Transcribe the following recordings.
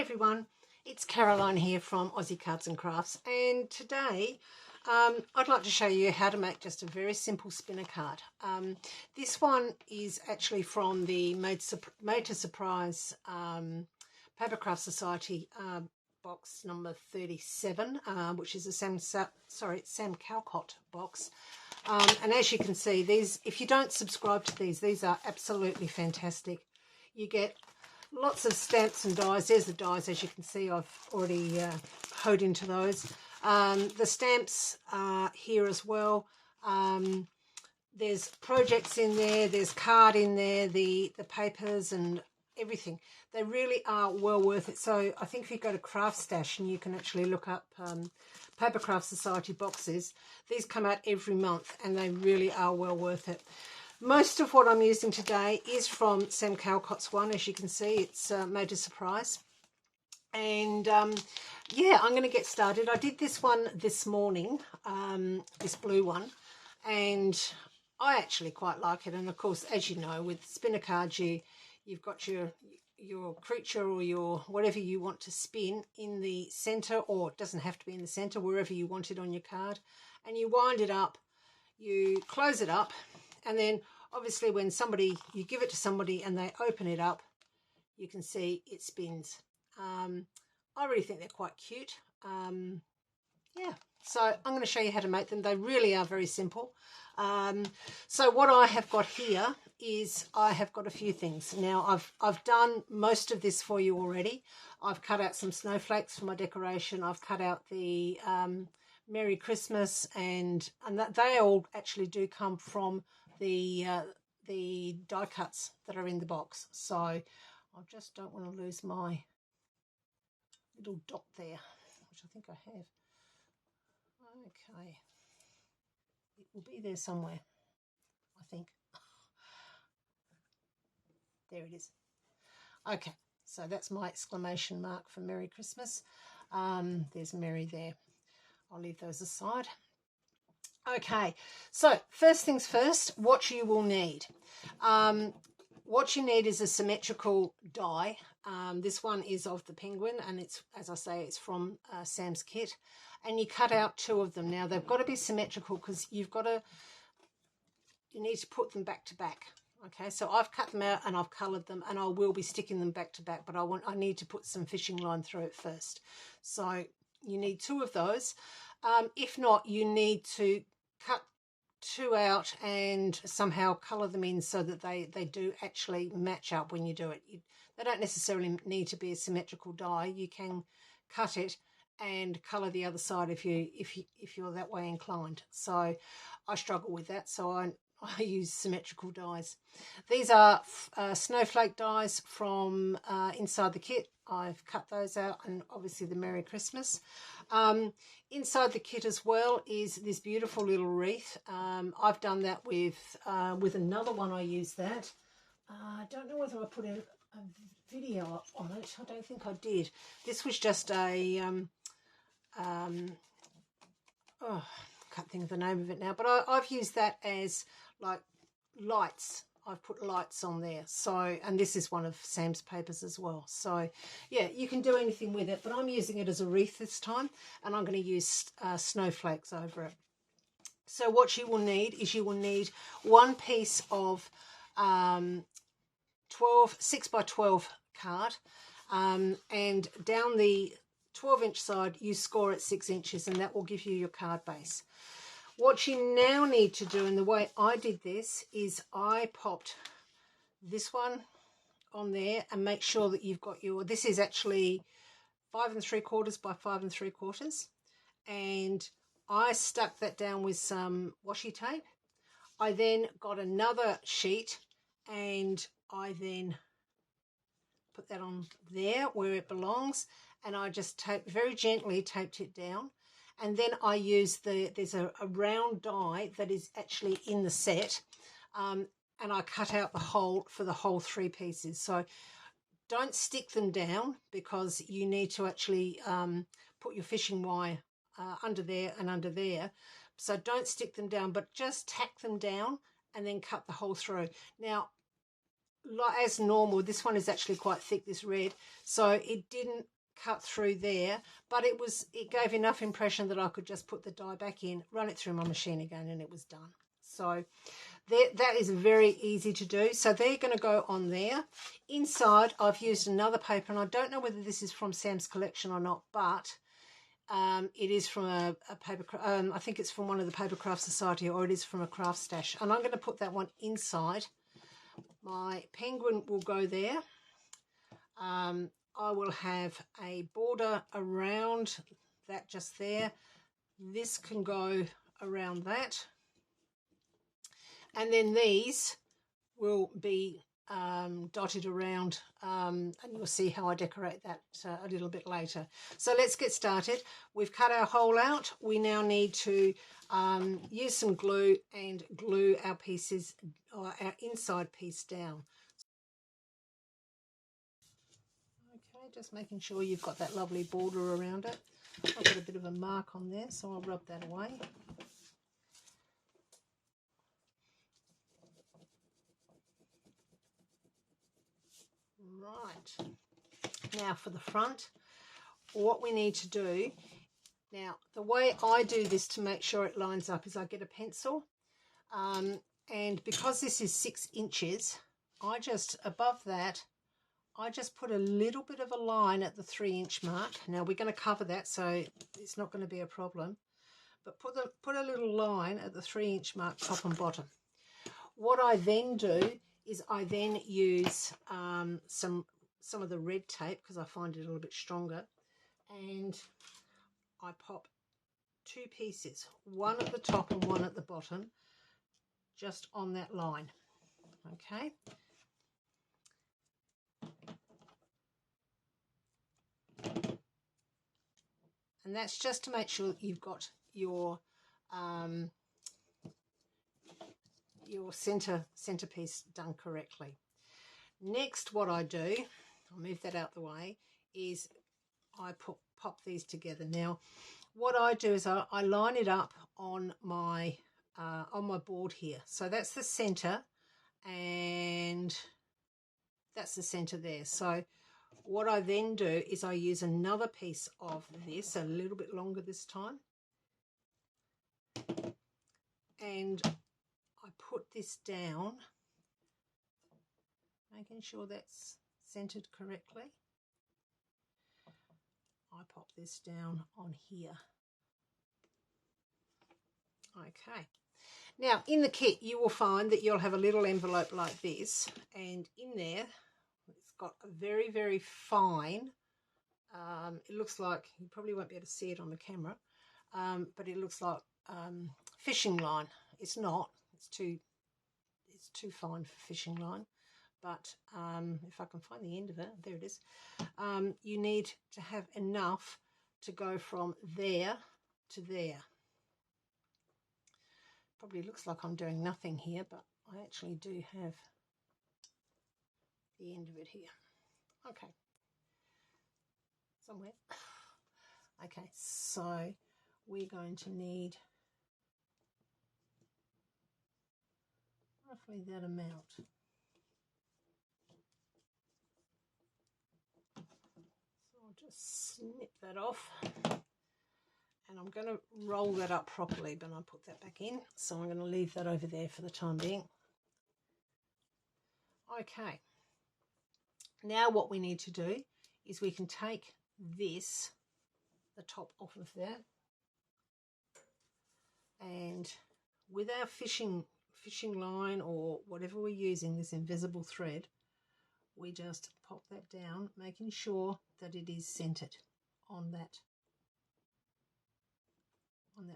everyone, it's Caroline here from Aussie Cards and Crafts, and today I'd like to show you how to make just a very simple spinner card. This one is actually from the Made to Surprise Papercraft Society box number 37, which is a Sam Calcott box. And as you can see, these, if you don't subscribe to these are absolutely fantastic. You get lots of stamps and dies. There's the dies, as you can see. I've already hoed into those. The stamps are here as well. There's projects in there. There's card in there. The papers and everything. They really are well worth it. So I think if you go to Craft Stash and you can actually look up Papercraft Society boxes, these come out every month and they really are well worth it. Most of what I'm using today is from Sam Calcott's one. As you can see, it's Made to Surprise. And yeah, I'm going to get started. I did this one this morning, this blue one, and I actually quite like it. And of course, as you know, with spinner cards, you've got your creature or your whatever you want to spin in the center, or it doesn't have to be in the center, wherever you want it on your card. And you wind it up, you close it up, and then obviously when you give it to somebody and they open it up, you can see it spins. I really think they're quite cute. Yeah, so I'm going to show you how to make them. They really are very simple. So what I have got here is I have got a few things. Now I've done most of this for you already. I've cut out some snowflakes for my decoration. I've cut out the Merry Christmas, and that they all actually do come from the die cuts that are in the box. So I just don't want to lose my little dot there, which I think I have. Okay, it will be there somewhere, I think. There it is. Okay, so that's my exclamation mark for Merry Christmas. There's Merry there. I'll leave those aside. Okay, so first things first, what you will need. What you need is a symmetrical die. This one is of the penguin, and it's, as I say, it's from Sam's kit. And you cut out two of them. Now they've got to be symmetrical because you need to put them back to back. Okay, so I've cut them out and I've coloured them, and I will be sticking them back to back, but I need to put some fishing line through it first. So you need two of those. If not, you need to cut two out and somehow colour them in so that they do actually match up when you do it. They don't necessarily need to be a symmetrical die. You can cut it and colour the other side if you're that way inclined. So I struggle with that, so I use symmetrical dies. These are snowflake dies from inside the kit. I've cut those out, and obviously the Merry Christmas. Inside the kit as well is this beautiful little wreath. I've done that with another one. I used that. I don't know whether I put a video on it. I don't think I did. This was just a oh, I can't think of the name of it now, but I've used that as like lights. I've put lights on there. So, and this is one of Sam's papers as well. So yeah, you can do anything with it, but I'm using it as a wreath this time, and I'm going to use snowflakes over it. So what you will need is you will need one piece of 6 by 12 card, and down the 12-inch side you score at 6 inches, and that will give you your card base. What you now need to do, and the way I did this, is I popped this one on there, and make sure that you've got this is actually 5 3/4 by 5 3/4, and I stuck that down with some washi tape. I then got another sheet, and I then put that on there where it belongs, and I just very gently taped it down. And then I used there's a round die that is actually in the set, and I cut out the hole for the whole 3 pieces. So don't stick them down, because you need to actually put your fishing wire under there and under there. So don't stick them down, but just tack them down and then cut the hole through. Now, as normal, this one is actually quite thick, this red, so it didn't cut through there, but it gave enough impression that I could just put the die back in, run it through my machine again, and it was done. So that is very easy to do. So they're going to go on there. Inside, I've used another paper, and I don't know whether this is from Sam's collection or not, but it is from a paper. I think it's from one of the Paper Craft Society, or it is from a craft stash. And I'm going to put that one inside. My penguin will go there. I will have a border around that just there. This can go around that. And then these will be dotted around, and you'll see how I decorate that a little bit later. So let's get started. We've cut our hole out. We now need to use some glue and glue our pieces, or our inside piece down. Okay, just making sure you've got that lovely border around it. I've got a bit of a mark on there, so I'll rub that away. Right, now for the front, what we need to do, now the way I do this to make sure it lines up is I get a pencil, and because this is 6 inches, I just, above that, I just put a little bit of a line at the 3-inch mark. Now we're going to cover that, so it's not going to be a problem, but put a little line at the 3-inch mark, top and bottom. What I then do is I then use some of the red tape, because I find it a little bit stronger, and I pop 2 pieces, one at the top and one at the bottom, just on that line. Okay. And that's just to make sure that you've got your centerpiece done correctly. Next, what I do, I'll move that out the way, is I pop these together. Now, what I do is I line it up on my board here. So that's the center, and that's the center there. So what I then do is I use another piece of this, a little bit longer this time, and I put this down, making sure that's centered correctly. I pop this down on here. Okay. Now, in the kit, you will find that you'll have a little envelope like this, and in there, it's got a very, very fine, it looks like, you probably won't be able to see it on the camera, but it looks like fishing line. It's not, it's too fine for fishing line, but if I can find the end of it, there it is. You need to have enough to go from there to there. Probably looks like I'm doing nothing here, but I actually do have the end of it here. Okay, somewhere. Okay, so we're going to need roughly that amount. So I'll just snip that off, and I'm going to roll that up properly, but I'll put that back in, so I'm going to leave that over there for the time being. Okay, now what we need to do is we can take this, the top off of that, and with our fishing line, or whatever we're using, this invisible thread, we just pop that down, making sure that it is centered on that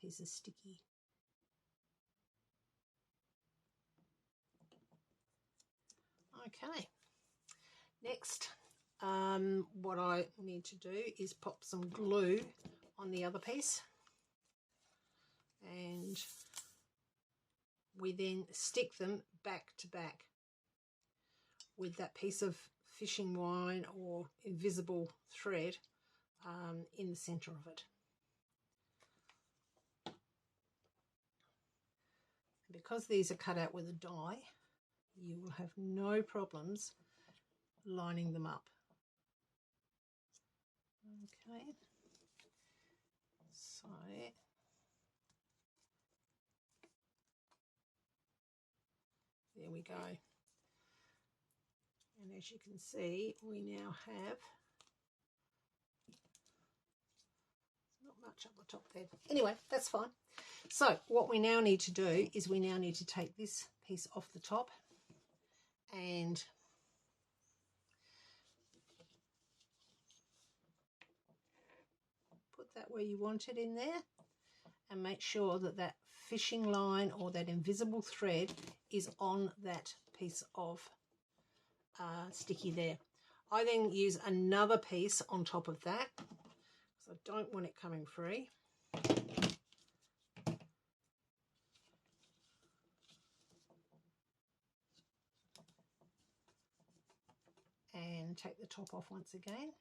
piece of sticky. Okay, next, what I need to do is pop some glue on the other piece, and we then stick them back to back with that piece of fishing line or invisible thread in the center of it. Because these are cut out with a die, you will have no problems lining them up. Okay, so there we go. And as you can see, we now have not much up the top there. Anyway, that's fine. So what we now need to do is we now need to take this piece off the top and put that where you want it in there, and make sure that that fishing line or that invisible thread is on that piece of sticky there. I then use another piece on top of that because I don't want it coming free. And take the top off once again.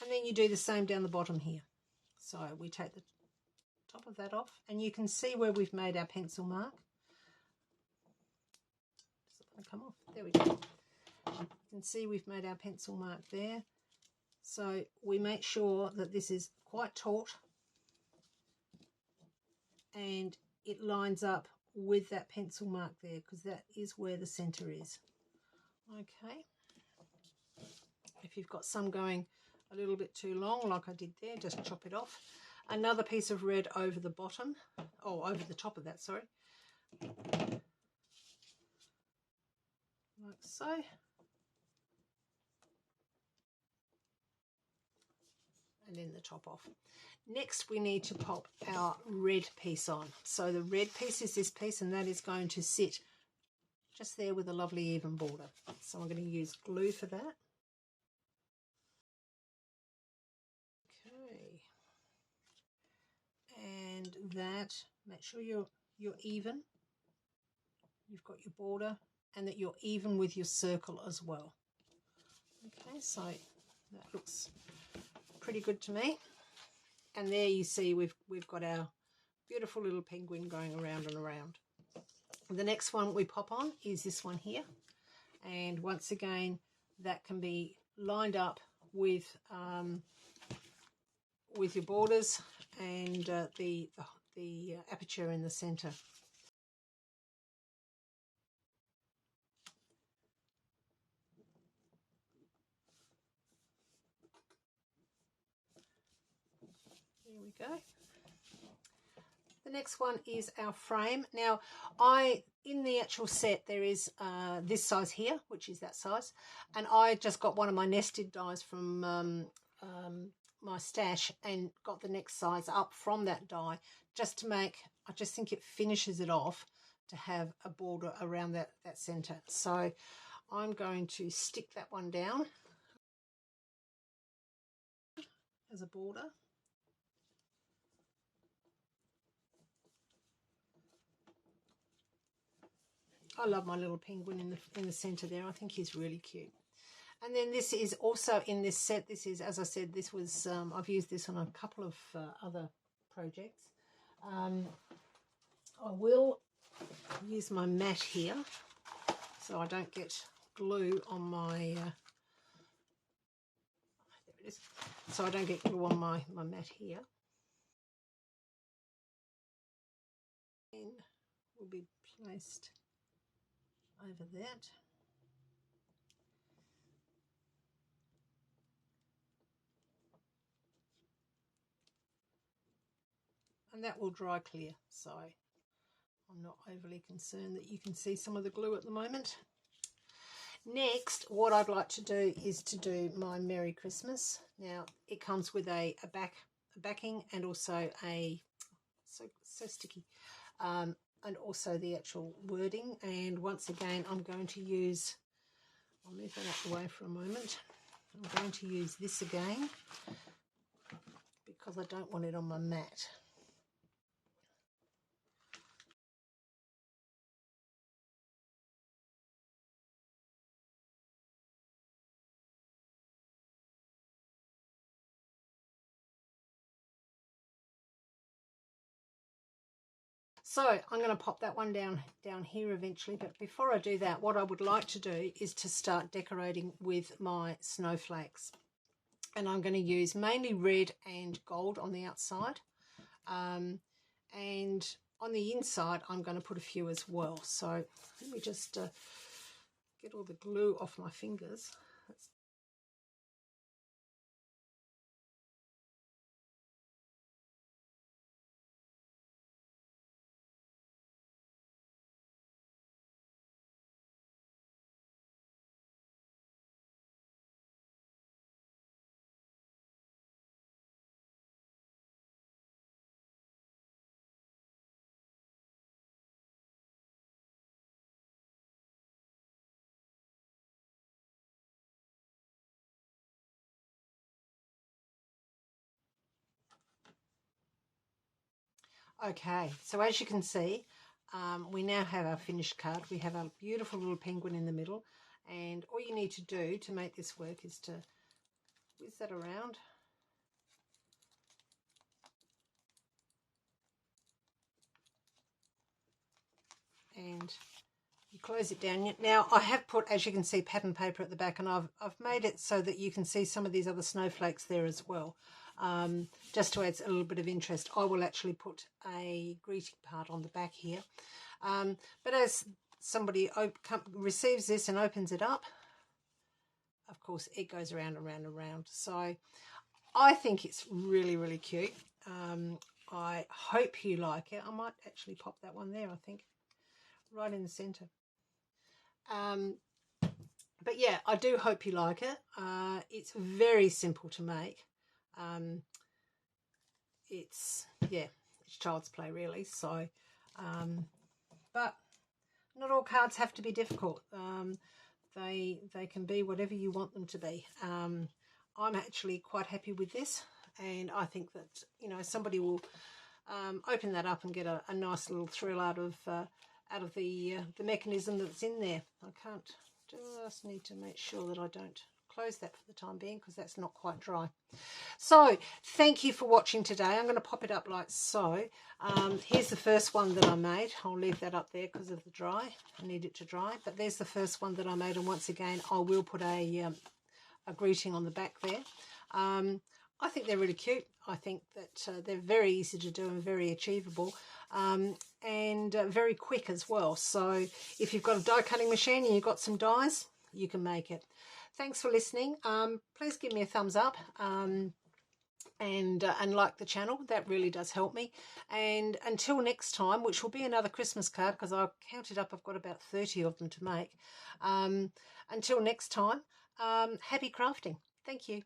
And then you do the same down the bottom here. So we take the top of that off, and you can see where we've made our pencil mark. Does it want to come off? There we go. You can see we've made our pencil mark there. So we make sure that this is quite taut and it lines up with that pencil mark there, because that is where the center is. Okay. If you've got some going a little bit too long, like I did there, just chop it off. Another piece of red over the bottom, or over the top of that, sorry. Like so. And then the top off. Next we need to pop our red piece on. So the red piece is this piece, and that is going to sit just there with a lovely even border. So I'm going to use glue for that. Okay. And that, make sure you're even. You've got your border and that you're even with your circle as well. Okay, so that looks pretty good to me. And there you see we've got our beautiful little penguin going around and around. The next one we pop on is this one here, and once again that can be lined up with your borders and the aperture in the center. There we go. The next one is our frame. Now, in the actual set, there is this size here, which is that size, and I just got one of my nested dies from my stash and got the next size up from that die, just to make, I just think it finishes it off to have a border around that center. So I'm going to stick that one down as a border. I love my little penguin in the center there. I think he's really cute. And then this is also in this set. This is, as I said, this was I've used this on a couple of other projects. I will use my mat here so I don't get glue on my there it is. So I don't get glue on my mat here. And will be placed over that. And that will dry clear, so I'm not overly concerned that you can see some of the glue at the moment. Next, what I'd like to do is to do my Merry Christmas. Now, it comes with a backing and also a, so sticky, and also the actual wording. And once again, I'm going to use, I'll move that out the way for a moment. I'm going to use this again because I don't want it on my mat. So I'm going to pop that one down here eventually, but before I do that, what I would like to do is to start decorating with my snowflakes. And I'm going to use mainly red and gold on the outside. And on the inside, I'm going to put a few as well. So let me just get all the glue off my fingers. Okay, so as you can see, we now have our finished card. We have our beautiful little penguin in the middle, and all you need to do to make this work is to whiz that around. And you close it down. Now I have put, as you can see, pattern paper at the back, and I've made it so that you can see some of these other snowflakes there as well. Just to add a little bit of interest, I will actually put a greeting part on the back here. But as somebody receives this and opens it up, of course it goes around and around and around. So I think it's really, really cute. I hope you like it. I might actually pop that one there, I think, right in the center. But yeah, I do hope you like it. It's very simple to make. It's child's play really. So, but not all cards have to be difficult. They can be whatever you want them to be. I'm actually quite happy with this, and I think that somebody will open that up and get a nice little thrill out of the mechanism that's in there. I can't. Just need to make sure that I don't close that for the time being, because that's not quite dry. So thank you for watching today. I'm going to pop it up like so. Here's the first one that I made. I'll leave that up there because of the dry. I need it to dry. But there's the first one that I made, and once again I will put a greeting on the back there. I think they're really cute. I think that they're very easy to do and very achievable, and very quick as well. So if you've got a die cutting machine and you've got some dies, you can make it. Thanks for listening. Please give me a thumbs up and like the channel. That really does help me. And until next time, which will be another Christmas card, because I've counted up, I've got about 30 of them to make. Until next time, happy crafting. Thank you.